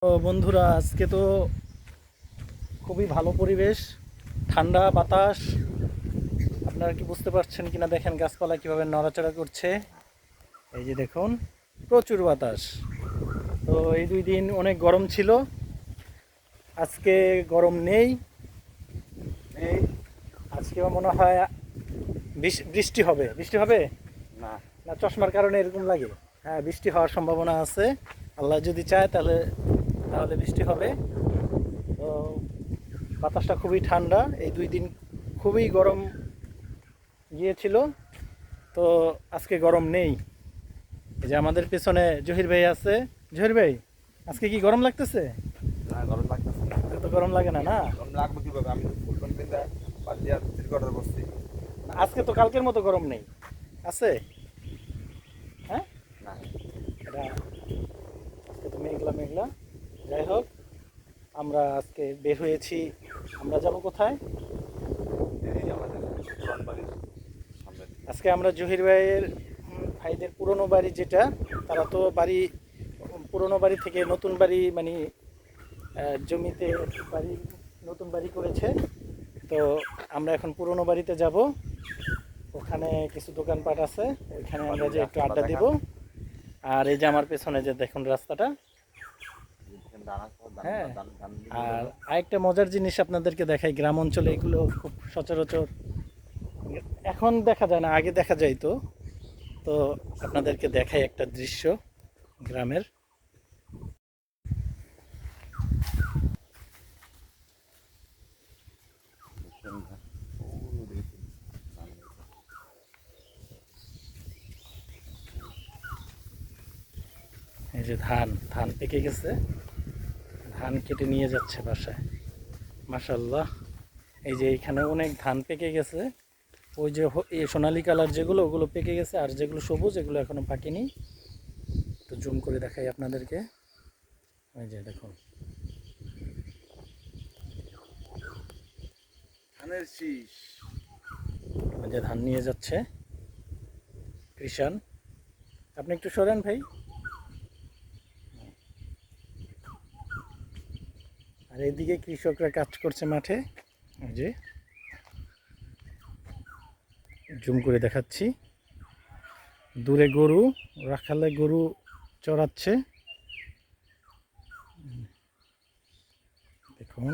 তো বন্ধুরা, আজকে তো খুবই ভালো পরিবেশ, ঠান্ডা বাতাস। আপনারা কি বুঝতে পারছেন কিনা দেখেন গাছপালা কিভাবে নড়াচড়া করছে। এই যে দেখুন, প্রচুর বাতাস। তো এই 2 দিন অনেক গরম ছিল, আজকে গরম নেই। এই আজকে মনে হয় বৃষ্টি হবে। বৃষ্টি হবে না। না? চশমার কারণে এরকম লাগে। হ্যাঁ, বৃষ্টি হওয়ার সম্ভাবনা আছে। আল্লাহ যদি চায় তাহলে তাহলে বৃষ্টি হবে। তো বাতাসটা খুবই ঠান্ডা। এই 2 দিন খুবই গরম গিয়েছিল, তো আজকে গরম নেই। এই যে আমাদের পেছনে জহির ভাই আছে। জহির ভাই, আজকে কি গরম লাগতেছে? না, গরম লাগতেছে না। আজকে তো গরম লাগে না, না? গরম লাগবে কিভাবে? আমি তো ফুল প্যান্ট পিন্ধা বাদ দিয়া ত্রিকটার বসছি। আজকে তো কালকের মতো গরম নেই, আছে? হ্যাঁ, না, এটা আজকে তো মেঘলা মেঘলা। যাই হোক, আমরা আজকে বের হয়েছি। আমরা যাব কোথায়? এই আমাদের পুরান বাড়ির সামনের দিকে। আজকে আমরা জহির ভাইয়ের ভাইদের পুরনো বাড়ি যেটা, তারা তো বাড়ি পুরনো বাড়ি থেকে নতুন বাড়ি মানে জমিতে বাড়ি, নতুন বাড়ি করেছে। তো আমরা এখন পুরনো বাড়িতে যাব। ওখানে কিছু দোকানপাট আছে, ওইখানে আমরা যে একটু রাস্তাটা আড্ডা দিব। দেখান। আর এই যে আমার পেছনে যে দেখুন রাস্তাটা। যেখানে ধান আছে, ধান হ্যাঁ, ধান ধান বিক্রি আর করবো। আরেকটা মজার জিনিস আপনাদেরকে দেখাই, গ্রাম অঞ্চলে এগুলো খুব সচরাচর এখন দেখা যায় না, আগে দেখা যায়। তো তো আপনাদেরকে দেখাই একটা দৃশ্য গ্রামের। দেখছেন ধান? ও দেখছেন ধান হয়েছে। এই যে ধান ধান পেকে গেছে, ধান কেটে নিয়ে যাচ্ছে বাসায়। মাশাল্লাহ, এই যে এইখানে অনেক ধান পেকে গেছে। ওই যে এই সোনালী কালার যেগুলো, ওগুলো পেকে গেছে, আর যেগুলো সবুজ এগুলো এখনো পাকেনি। একটু জুম করে দেখাই আপনাদেরকে। ওই যে দেখুন, ধানের শীষ। ওই যে ধান নিয়ে যাচ্ছে কৃষাণ। আপনি একটু সরেন ভাই। আর এইদিকে কৃষকরা কাজ করছে মাঠে। ওই যে জুম করে দেখাচ্ছি, দূরে গরু, রাখালে গরু চড়াচ্ছে। দেখুন,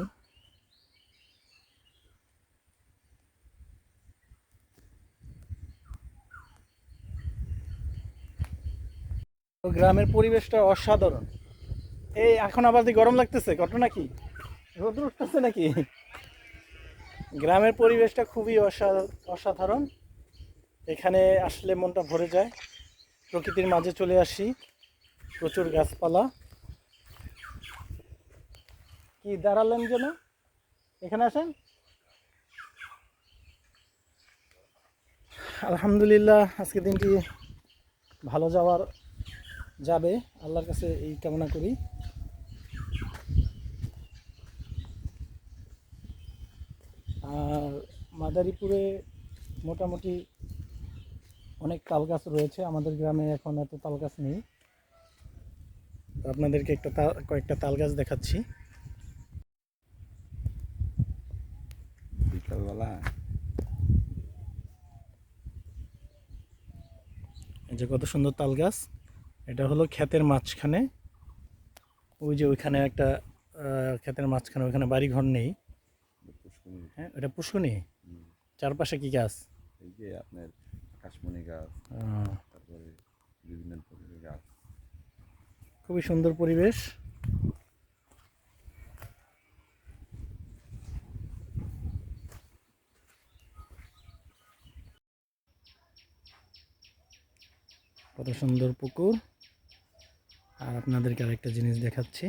তো গ্রামের পরিবেশটা অসাধারণ। এই এখন আবার যে গরম লাগতেছে, ঘটনা কি? রোদ উঠতেছে নাকি? গ্রামের পরিবেশটা খুবই অসাধারণ। এখানে আসলে মনটা ভরে যায়, প্রকৃতির মাঝে চলে আসি। প্রচুর গাছপালা। কি দাঁড়ালেন যেন? এখানে আসেন। আলহামদুলিল্লাহ, আজকে দিনটি ভালো যাবে, আল্লাহর কাছে এই কামনা করি। আর মাদারীপুরে মোটামুটি অনেক তাল গাছ রয়েছে। আমাদের গ্রামে এখন এত তাল গাছ নেই। তো আপনাদেরকে কয়েকটা তাল গাছ দেখাচ্ছি। বিকালবেলা এই যে কত সুন্দর তাল গাছ। এটা হলো ক্ষেতের মাঝখানে। ওই যে ওইখানে একটা ক্ষেতের মাঝখানে, ওইখানে বাড়ি ঘর নেই। পুষ্কুনি। হ্যাঁ, এটা পুষ্কুনি। চারপাশে কি গাছ? এই যে আপনার আকাশমণি গাছ, আহ, তারপরে বিভিন্ন ধরনের গাছ। খুবই সুন্দর পরিবেশ। কত সুন্দর পুকুর। আর আপনাদেরকে আরেকটা জিনিস দেখাচ্ছি।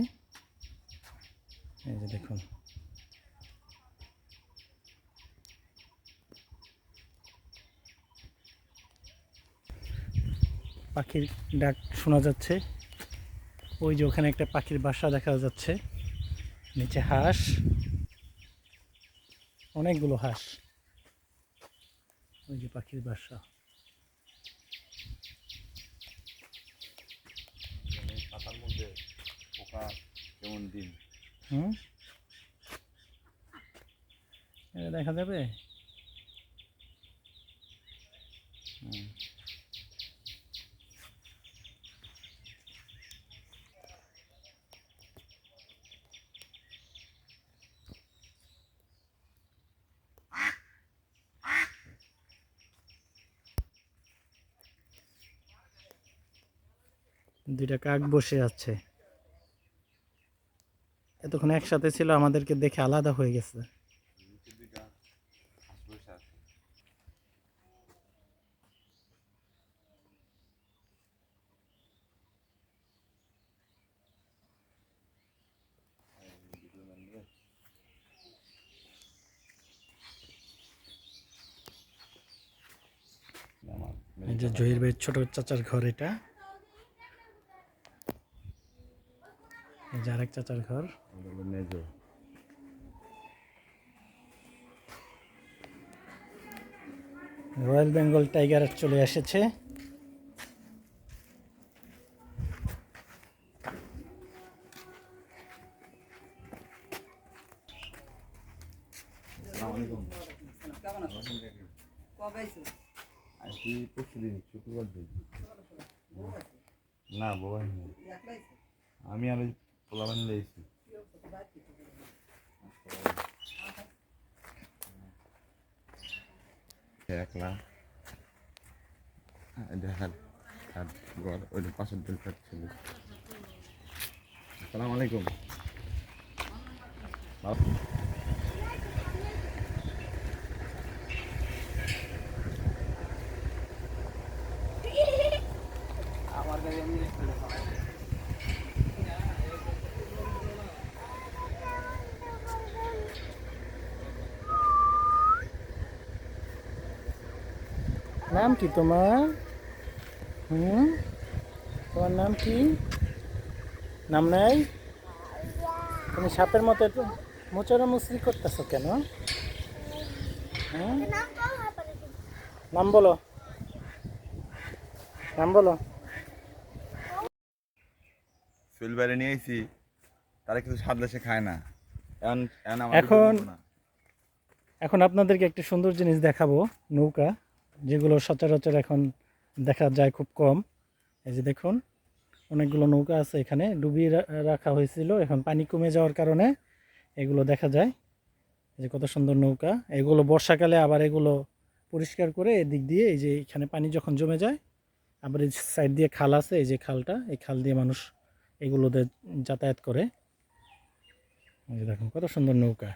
এই যে দেখুন, পাখির ডাক শোনা যাচ্ছে। ওই যে ওখানে একটা পাখির বাসা দেখা যাচ্ছে, নিচে হাঁস, অনেকগুলো হাঁস। ওই যে পাখির বাসা। মানে পাতার মধ্যে পোকা কেমন কেমন দিন। হুম, এটা দেখা যাবে। হুম। দুইটা কাক বসে আছে, এতক্ষণ একসাথে ছিল, আমাদেরকে দেখে আলাদা হয়ে গেছে। নিচে দুইটা হাঁস বসে আছে। ভিডিও ম্যান রে। আমার এই যে জহির ভাইয়ের ছোট চাচার ঘর এটা, এই যে আরেক চাচার ঘর। মেজো। রয়্যাল বেঙ্গল টাইগার চলে এসেছে। আজকে পরশুদিন শুক্রবার দিন। না বাবা নেই, আমি আর ওই পোলা বানিয়ে এসেছি। একলা দেখার আর ঘর ওই পাশের দিন ছিল। আসসালামু আলাইকুম। নাম কি তোমার? হুম, তোমার নাম কি? নাম নাই? তুমি সাপের মতো একটু মোচড়া মুচড়ি করতেছো কেন? হুম? নাম বলো, নাম বলো। চুল বাইরে নিয়ে এসেছি, তারা কিছু স্বাদ সে খায় না। এখন এখন আপনাদেরকে একটা সুন্দর জিনিস দেখাবো, নৌকা, যেগুলো সচরাচর এখন দেখা যায় খুব কম। এই যে দেখুন, অনেকগুলো নৌকা আছে এখানে, ডুবিয়ে রাখা হয়েছিল, এখন পানি কমে যাওয়ার কারণে এগুলো দেখা যায়। এই যে কত সুন্দর নৌকা, এগুলো বর্ষাকালে আবার এগুলো পরিষ্কার করে এদিক দিয়ে, এই যে এখানে পানি যখন জমে যায়, আবার এই সাইড দিয়ে খাল আছে, এই যে খালটা, এই খাল দিয়ে মানুষ এগুলোতে যাতায়াত করে। এই যে দেখুন কত সুন্দর নৌকা।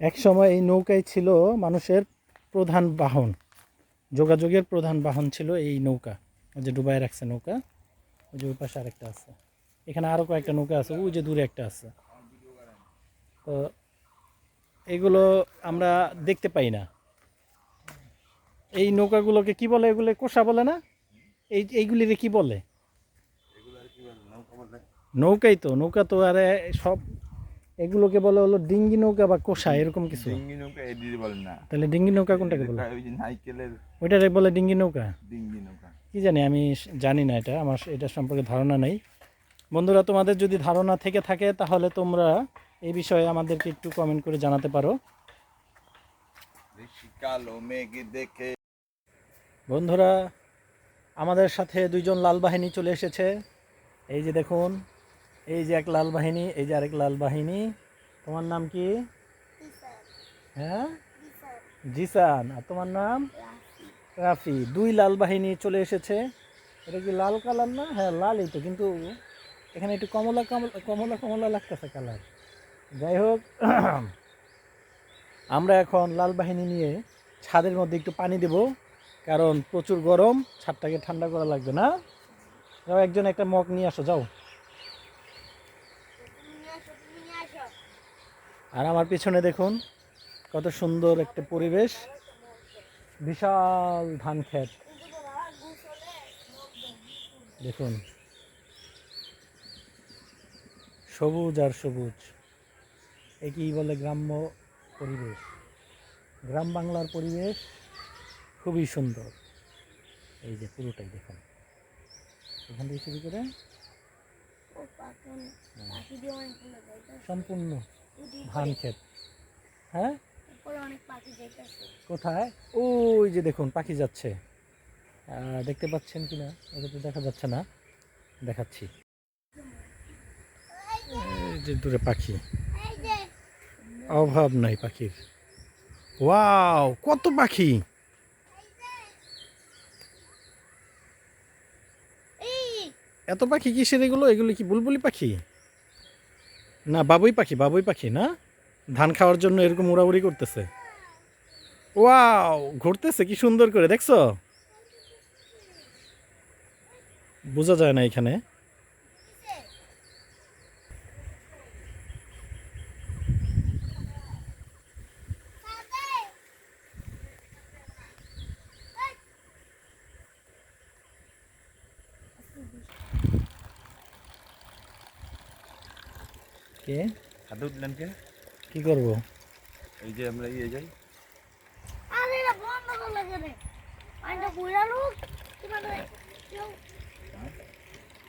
এক সময় এই নৌকাই ছিল মানুষের প্রধান বাহন, যোগাযোগের প্রধান বাহন ছিল এই নৌকা। ওই যে ডুবাই রাখছে নৌকা, ওই যে ওই পাশে আরেকটা আছে, এখানে আরও কয়েকটা নৌকা আছে, ওই যে দূরে একটা আছে। তো এগুলো আমরা দেখতে পাই না। এই নৌকাগুলোকে কি বলে? এগুলো কোষা বলে না? এইগুলিরে কি বলে? নৌকাই তো, নৌকা তো। আর সব এগুলোকে বলে হলো ডিঙ্গি নৌকা বা কোষা, এরকম কিছু। ডিঙ্গি নৌকা এদিকে বলেন না, তাহলে ডিঙ্গি নৌকা কোনটাকে বলে? ওই যে নাইকেলের ওইটারে বলে ডিঙ্গি নৌকা? ডিঙ্গি নৌকা। কি জানি, আমি জানি না, এটা আমার এটা সম্পর্কে ধারণা নেই। বন্ধুরা, তোমাদের যদি ধারণা থেকে থাকে তাহলে তোমরা এই বিষয়ে আমাদেরকে একটু কমেন্ট করে জানাতে পারো। কালো মেঘ দেখে বন্ধুরা, আমাদের সাথে দুইজন লাল বাহিনী চলে এসেছে। এই যে দেখুন, এই যে এক লাল বাহিনী, এই যে আরেক লাল বাহিনী। তোমার নাম কি? হ্যাঁ, জিসান। আর তোমার নাম? রাফি। দুই লাল বাহিনী চলে এসেছে। এটা কি লাল কালার না? হ্যাঁ, লালই তো, কিন্তু এখানে একটু কমলা কমলা কমলা কমলা লাগতেছে কালার। যাই হোক, আমরা এখন লাল বাহিনী নিয়ে ছাদের মধ্যে একটু পানি দেব, কারণ প্রচুর গরম, ছাদটাকে ঠান্ডা করা লাগবে না? যাও, একজন একটা মগ নিয়ে আসো, যাও। আর আমার পিছনে দেখুন কত সুন্দর একটা পরিবেশ, বিশাল ধান ক্ষেত দেখুন, সবুজ আর সবুজ। একেই বলে গ্রাম্য পরিবেশ। গ্রাম বাংলার পরিবেশ খুবই সুন্দর। এই যে পুরোটাই দেখুন। এখান থেকে শুরু করে ও পাখি দিয়ে অনেকগুলো যাইতেছে সম্পূর্ণ ধান ক্ষেত। হ্যাঁ, উপরে অনেক পাখি যাইতেছে। কোথায়? ওই যে দেখুন পাখি যাচ্ছে, দেখতে পাচ্ছেন কিনা এটা তো দেখা যাচ্ছে না, দেখাচ্ছি। এই যে দূরে পাখি, এই যে অভাব নাই পাখির। ওয়াও, কত পাখি! এই এত পাখি কিসের এগুলো? এগুলো কি বুলবুলি পাখি? না, বাবুই পাখি, বাবুই পাখি না? ধান খাওয়ার জন্য এরকম উড়াউড়ি করতেছে। ওয়াও, ঘুরতেছে কি সুন্দর করে, দেখছো? বোঝা যায় না এখানে। কে খাদ্য উঠলেন কে? কি করব? এই যে আমরা ইয়ে যাই। আরে এটা বন্ধ করলে কেন? পানিটা বুড়ালো কি মানে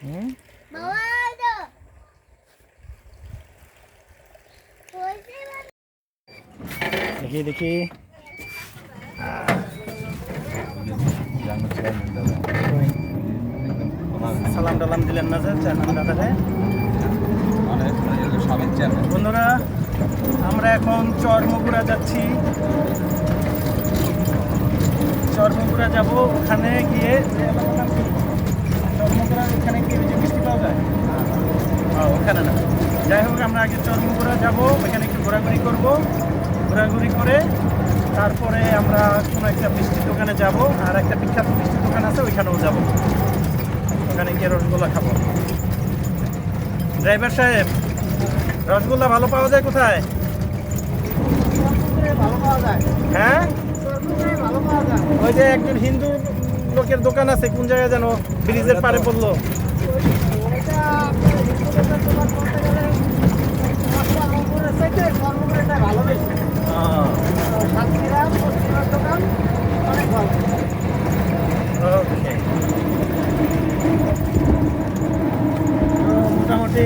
হুম, বাবা এটা কইছে দেখি দেখি। সালাম টালাম দিলেন না স্যার চেয়ারম্যান দাদারে? সাবেক চেয়ারম্যান। বন্ধুরা, আমরা এখন চরমুগুড়া যাচ্ছি। চরমুগুড়া যাব, ওখানে গিয়ে চরমুগুড়ার ওখানে গিয়ে যে মিষ্টি পাওয়া যায়, ওখানে না, যাই হোক আমরা আগে চরমুগুড়া যাব, ওখানে একটু ঘোরাঘুরি করব। ঘোরাঘুরি করে তারপরে আমরা কোনো একটা মিষ্টির দোকানে যাব, আর একটা বিখ্যাত মিষ্টির দোকান আছে ওইখানেও যাব, ওখানে গিয়ে রসগোল্লা খাবো। ড্রাইভার সাহেব, রসগোল্লা ভালো পাওয়া যায় কোথায়? ভালো পাওয়া যায়, হ্যাঁ, ভালো পাওয়া যায়। ওই যে একজন হিন্দু লোকের দোকান আছে, কোন জায়গায় যেন ব্রিজের পারে পড়লো। এটা আপনার হিন্দুদের দোকান বলতে গেলে মশলা রংপুরের চাইতে কর্মপুরেরটা ভালো বেশি। সাতক্ষীরা পশ্চিমের দোকান অনেক ভালো। ওকে, মোটামুটি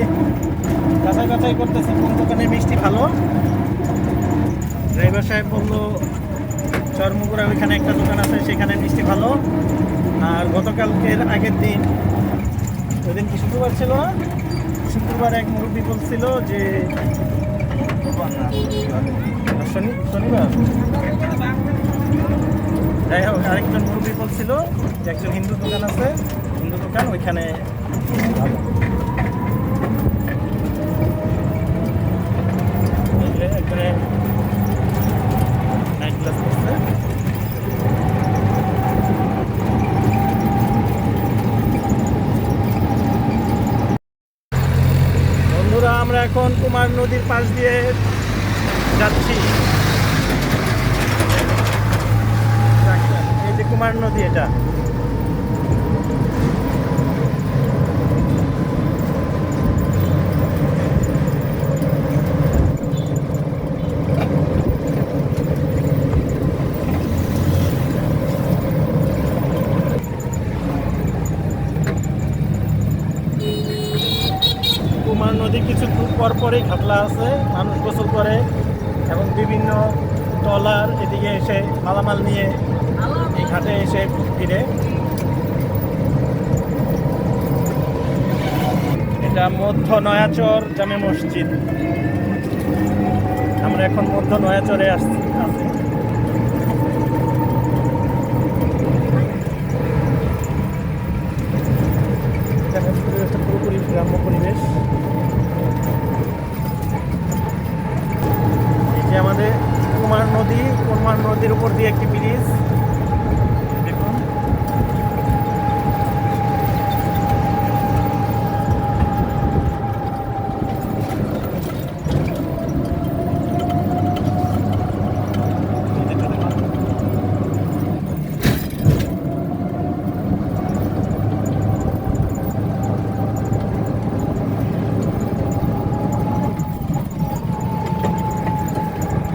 যাচাই বাছাই করতেছি কোন দোকানে মিষ্টি ভালো। ড্রাইভার সাহেব বললো চরমুগুড়া ওইখানে একটা দোকান আছে, সেখানে মিষ্টি ভালো। আর গতকালকের আগের দিন, ওই দিন কি শুক্রবার ছিল না? শুক্রবার এক মুরব্বী বলছিল যে শনিবার, যাই হোক আরেকজন মুরব্বী বলছিল যে একজন হিন্দু দোকান আছে, হিন্দু দোকান ওইখানে ভালো। এই যে একবারে নাইট ক্লাস করছে। বন্ধুরা, আমরা এখন কুমার নদীর পাশ দিয়ে যাচ্ছি। এই যে কুমার নদী, এটা কুমার নদীর কিছু দূর পর পরেই ঘাটলা আছে, মানুষ গোসল করে এবং বিভিন্ন ট্রলার এদিকে এসে মালামাল নিয়ে এই ঘাটে এসে ফিরে। এটা মধ্য নয়াচর জামে মসজিদ। আমরা এখন মধ্য নয়াচরে আছি। এখানে পরিবেশটা পুরোপুরি গ্রাম্য পরিবেশ। এই যে আমাদের কুমার নদী, কুমার নদীর উপর দিয়ে একটি ব্রিজ, দেখুন।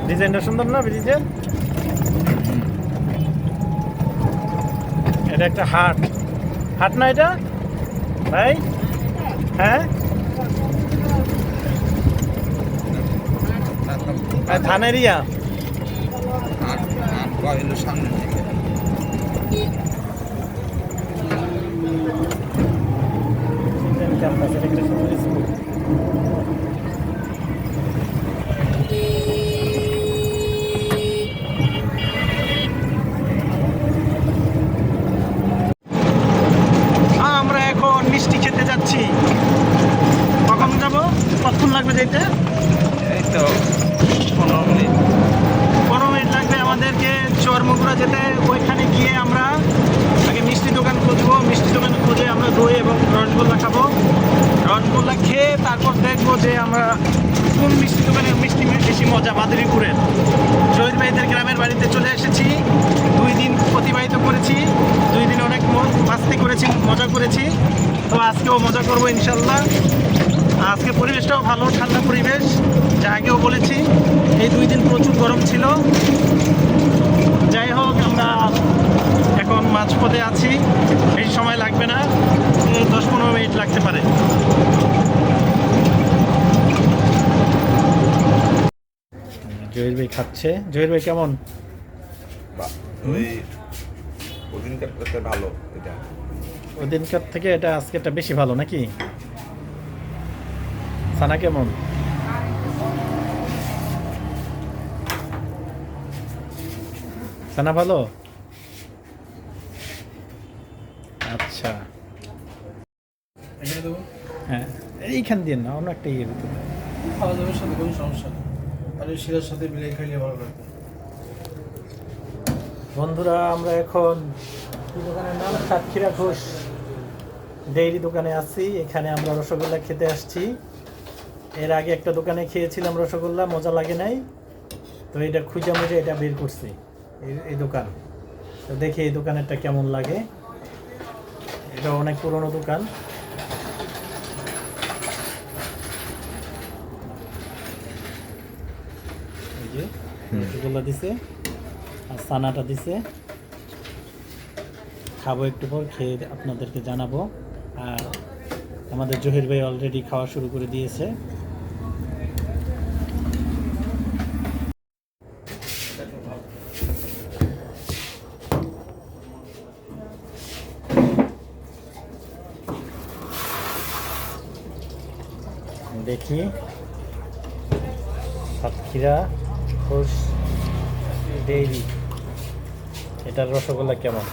ডিজাইনটা সুন্দর না ব্রিজের? এটা একটা হাট, হাট না এটা? ভাই হ্যাঁ ধানের ইয়া সামনে থেকে ক্যাম্পাস এটা একটা সুন্দর স্কুল। আমরা এখন মিষ্টি খেতে যাচ্ছি। কখন যাবো? কতক্ষণ লাগবে যেতে? এই তো 15 মিনিট। 15 মিনিট লাগবে আমাদেরকে চরমুগুড়া যেতে। ওইখানে গিয়ে আমরা আগে মিষ্টি দোকান খুঁজবো, মিষ্টি দোকান খুঁজে আমরা দই এবং রসগোল্লা খাবো। রসগোল্লা খেয়ে তারপর দেখবো যে আমরা কোন মিষ্টি দোকানে মিষ্টি বেশি মজা। মাদারীপুরের শহীদ ভাইদের গ্রামের বাড়িতে চলে এসেছি। 2 দিন অতিবাহিত করেছি, 2 দিন অনেক মাস্তি করেছি, মজা করেছি। তো আজকেও মজা করবো ইনশাল্লাহ। আজকে পরিবেশটাও ভালো, ঠান্ডা পরিবেশ, যা আগেও বলেছি। এই 2 দিন প্রচুর গরম ছিল। যাই হোক, আমরা এখন মাঝপথে আছি, বেশি সময় লাগবে না, 10-15 মিনিট লাগতে পারে। জহির ভাই খাচ্ছে। জহির ভাই কেমন? ওই ওদিনকার করতে ভালো এটা। ওই দিনকার থেকে এটা আজকেরটা বেশি ভালো নাকি? সানা কেমন? সানা ভালো? আচ্ছা হ্যাঁ, এইখান দিয়ে না, অন্য একটা ইয়ে ভিতরে খাওয়া দাওয়ার সাথে কোনো সমস্যা নেই, আর এই শিরার সাথে মিলিয়ে খাইলে ভালো লাগবে। বন্ধুরা, আমরা এখন কি দোকানের নাম? সাতক্ষীরা ঘোষ ডেইরি দোকানে আছি। এখানে আমরা রসগোল্লা খেতে আসছি। এর আগে একটা দোকানে খেয়েছিলাম রসগোল্লা, মজা লাগে নাই। তো এটা খুঁজে মুজে এটা বের করছি, এই দোকান। তো দেখি এই দোকানেরটা কেমন লাগে। এটা অনেক পুরনো দোকান। এই যে রসগোল্লা দিছে আর সানাটা দিছে। খাবো একটু পর, খেয়ে আপনাদেরকে জানাবো। আর আমাদের জহির ভাই অলরেডি খাওয়া শুরু করে দিয়েছে। দেখি সাতক্ষীরা ঘোষ ডেইরি, এটার রসগোল্লা কেমন।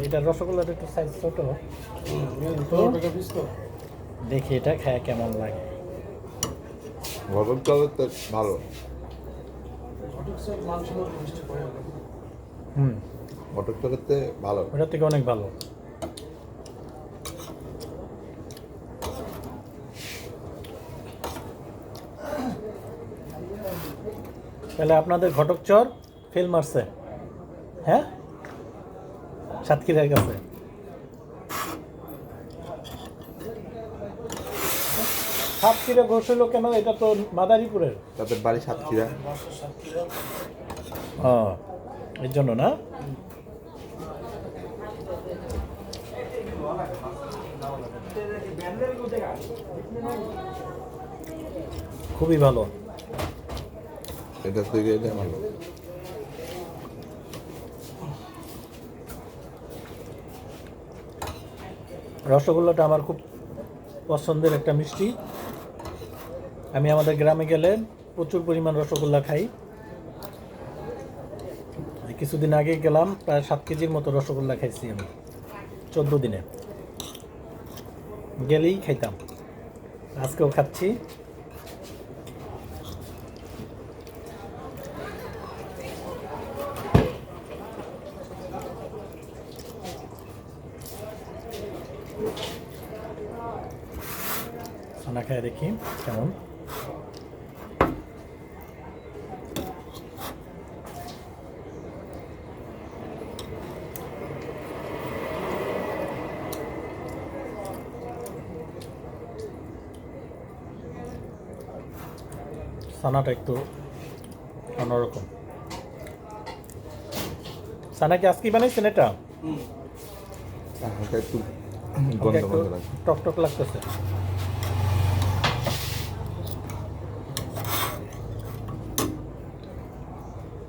এটার রসগোল্লাটা একটু সাইজ ছোট, তো দেখি এটা খায় কেমন লাগে। ঘটকটা ভালো। ঘটকটা ভালো, ওটার থেকে অনেক ভালো। তাহলে আপনাদের ঘটকচর ফেল মারছে, হ্যাঁ, সাতক্ষীরার কাছে। সাতক্ষীরা ঘোষ হলো কেন? এটা তো মাদারীপুরের। তাদের বাড়ি সাতক্ষীরা। ও, এর জন্য না? খুবই ভালো। এটা থেকে এটা ভালো। রসগোল্লাটা আমার খুব পছন্দের একটা মিষ্টি। আমি আমাদের গ্রামে গেলে প্রচুর পরিমাণ রসগোল্লা খাই। কিছুদিন আগে গেলাম, প্রায় 7 কেজির মতো রসগোল্লা খাইছি আমি 14 দিনে। গেলেই খাইতাম, আজকেও খাচ্ছি। খানা খাই দেখি কেমন। সানাটা একটু অন্যরকম। সানা কি আজকে বানাইছেন এটা? হালকা একটু গন্ধ একটু গন্ধ লাগে। টক টক লাগতেছে।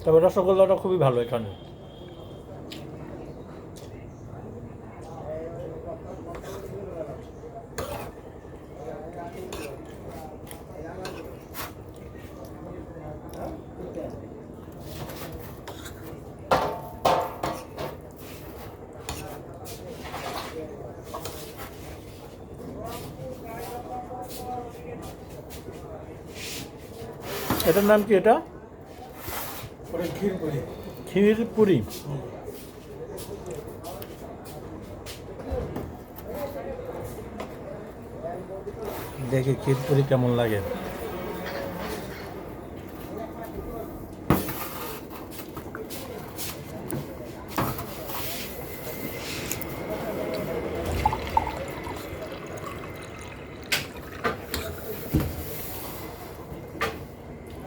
তবে রসগোল্লাটা খুবই ভালো এখানে। এটার নাম কি? এটা ক্ষীর পুরি। দেখি ক্ষীর পুরি কেমন লাগে।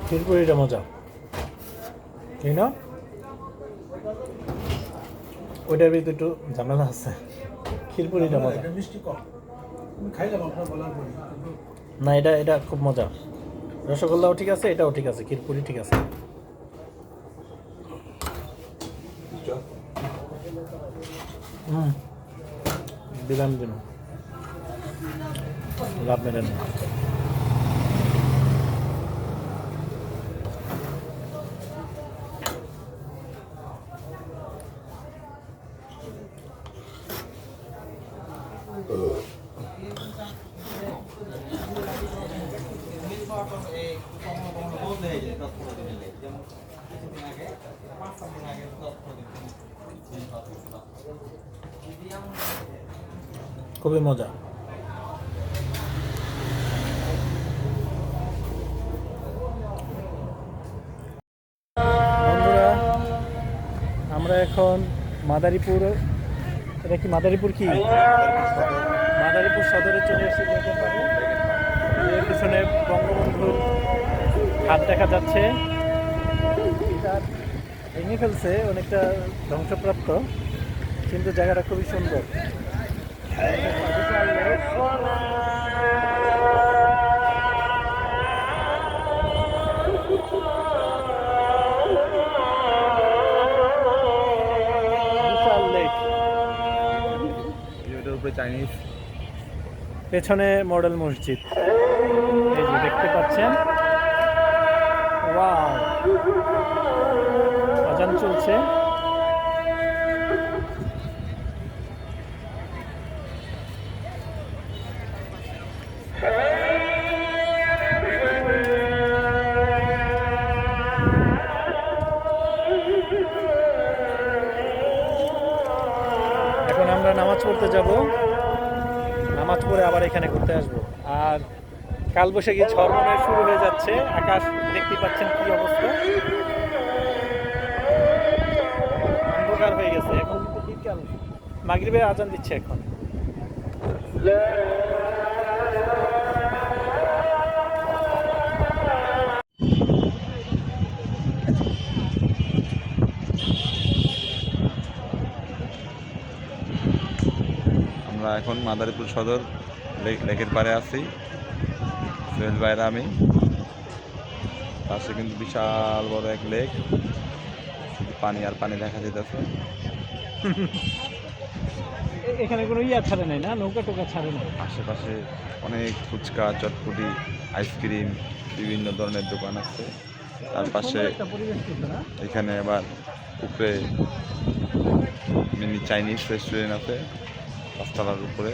ক্ষীর পুরিটা মজা, তাই না? ওইটার ভিতরে একটু ঝামেলা আছে। ক্ষীর পুরিটা মজা না, এটা এটা খুব মজা। রসগোল্লাও ঠিক আছে, এটাও ঠিক আছে, ক্ষীর পুরি ঠিক আছে। দিলাম দিন লাভ মেলেন না। খুবই মজা। বন্ধুরা, আমরা এখন মাদারীপুর, এটা কি মাদারীপুর? কি মাদারীপুর সদরে চলে এসেছি। দেখতে পারে এর পিছনে বঙ্গবন্ধুর হাত দেখা যাচ্ছে। এটা ভেঙে ফেলছে, অনেকটা ধ্বংসপ্রাপ্ত, কিন্তু জায়গাটা খুবই সুন্দর। বিশাল লেক। এটার উপরে চাইনিজ। পেছনে মডেল মসজিদ, এই যে দেখতে পাচ্ছেন। ওয়াও, আজান চলছে। এখন আমরা নামাজ পড়তে যাব, নামাজ পড়ে আবার এখানে ঘুরতে আসবো। আর কালবৈশাখী ঝড় মনে হয় শুরু হয়ে যাচ্ছে। আকাশ দেখতে পাচ্ছেন কি অবস্থা, অন্ধকার হয়ে গেছে। এখন কিন্তু বিকাল, মাগরিবের আজান দিচ্ছে এখন। আমরা এখন মাদারীপুর সদর লেকের পাড়ে আছি, সোহেল ভাইরা আমি। পাশে কিন্তু বিশাল বড় এক লেক, শুধু পানি আর পানি দেখা যেতেছে। এখানে কোনো ইয়া ছাড়ে নাই না, নৌকা টোকা ছাড়ে নাই। আশেপাশে অনেক ফুচকা, চটপটি, আইসক্রিম, বিভিন্ন ধরনের দোকান আছে। তার পাশে একটা পরিবেশ কিন্তু না। এখানে আবার উপরে মিনি চাইনিজ রেস্টুরেন্ট আছে পাঁচতলার উপরে।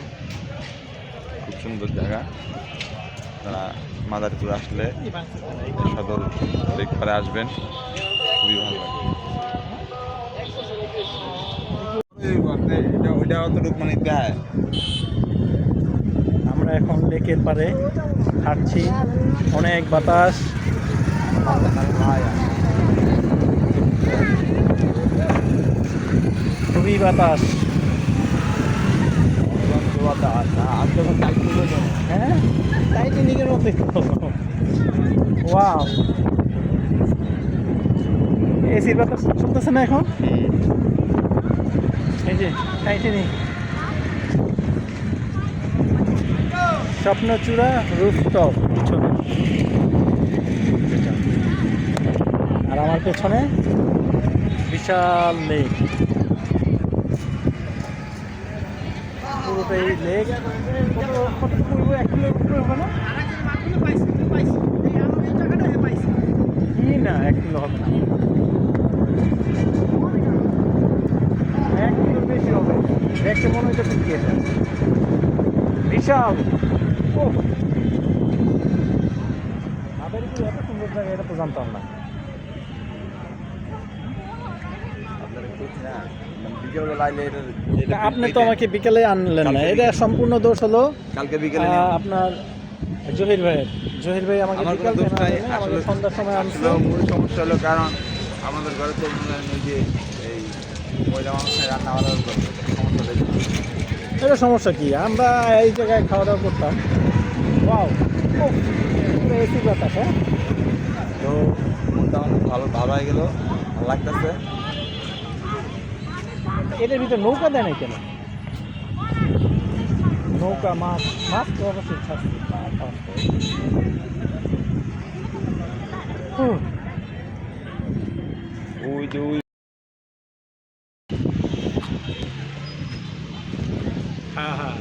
খুব সুন্দর জায়গা। আপনারা মাদারীপুর আসলে সদর লেক পাড়ে আসবেন, খুবই ভালো লাগে। ওইটা অতটুকু মানে দেয়। আমরা এখন লেকের পাড়ে হাঁটছি, অনেক বাতাস। খুবই বাতাস। হ্যাঁ, টাইটানিকের মতো। ওয়াও, এসির বাতাস চলতেছে না এখন। এই যে টাইটানিক। স্বপ্নচূড়া রুফটপ পিছনে, আর আমার পেছনে বিশাল লেক, পুরোটাই লেক। কত পড়বো, 1 কিলোমিটার হবে না? কি না, 1 কিলো হবে না, 1 কিলোর বেশি হবে। দেখতে মনে হচ্ছে কি এটা বিশাল। ও মাদারীপুর এত সুন্দর জায়গা, এটা তো জানতাম না। তা আপনি তো আমাকে বিকেলে আনলেন না, এটা সম্পূর্ণ দোষ হলো কালকে বিকেলে আপনার জহির ভাইয়ের। জহির ভাই আমাকে আমার বিকাল কোনো দোষ নাই, আমাকে আসলে সন্ধ্যার সময় আনছিল। আসলে মূল সমস্যা হলো কারণ আমাদের ঘরে তো ওই যে এই মহিলা মানুষের রান্নাবান্নার সমস্যা দেখি। এটা সমস্যা কি, আমরা এই জায়গায় খাওয়া দাওয়া করতাম। ওয়াও, পুরো এসি বাতাস। হ্যাঁ, তো মনটা অনেক ভালো ভালো হয়ে গেল, ভালো লাগতেছে। এটার ভিতরে নৌকা দেয় নাই কেন? নৌকা, মাছ মাছ তো অবশ্যই থাকছে। ওই যে ওই হ্যাঁ হ্যাঁ,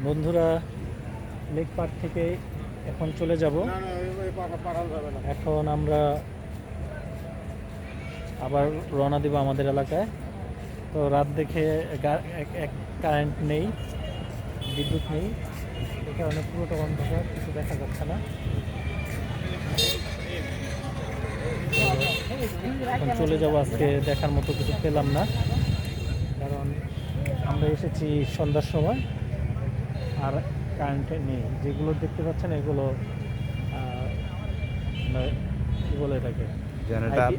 বন্ধুরা লেক পার্ক থেকে এখন চলে যাব। এখন আমরা আবার রওনা দিব আমাদের এলাকায়। তো রাত দেখে কারেন্ট নেই, বিদ্যুৎ নেই, এই কারণে পুরোটা অন্ধকার, কিছু দেখা যাচ্ছে না। এখন চলে যাব, আজকে দেখার মতো কিছু পেলাম না, কারণ আমরা এসেছি সন্ধ্যার সময় আর কারেন্ট নেই। যেগুলো দেখতে পাচ্ছেন এগুলো কী বলে এটাকে,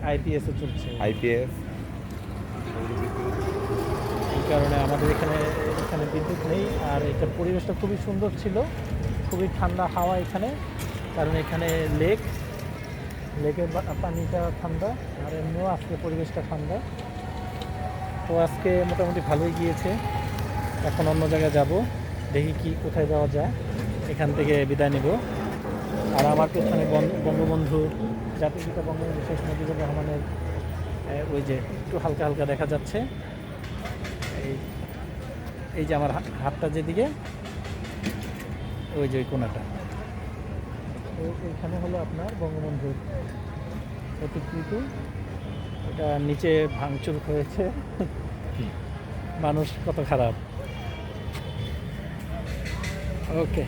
আইপিএসে চলছে। আইপিএস এই কারণে আমাদের এখানে বিদ্যুৎ নেই। আর এটার পরিবেশটা খুবই সুন্দর ছিল, খুবই ঠান্ডা হাওয়া এখানে, কারণ এখানে লেকের পানিটা ঠান্ডা, আর এমনিও আজকে পরিবেশটা ঠান্ডা। তো আজকে মোটামুটি ভালোই গিয়েছে। এখন অন্য জায়গায় যাব, দেখি কি কোথায় যাওয়া যায়, এখান থেকে বিদায় নিব। আর আমার পেছনে বঙ্গবন্ধু, জাতির পিতা বঙ্গবন্ধু শেখ মুজিবুর রহমানের ওই যে একটু হালকা হালকা দেখা যাচ্ছে। এই যে আমার হাতটা যেদিকে, ওই যে ওই কোনাটা, এইখানে হলো আপনার বঙ্গবন্ধুর প্রতিকৃতি। এটা নিচে ভাঙচুর হয়েছে, মানুষ কত খারাপ। ওকে।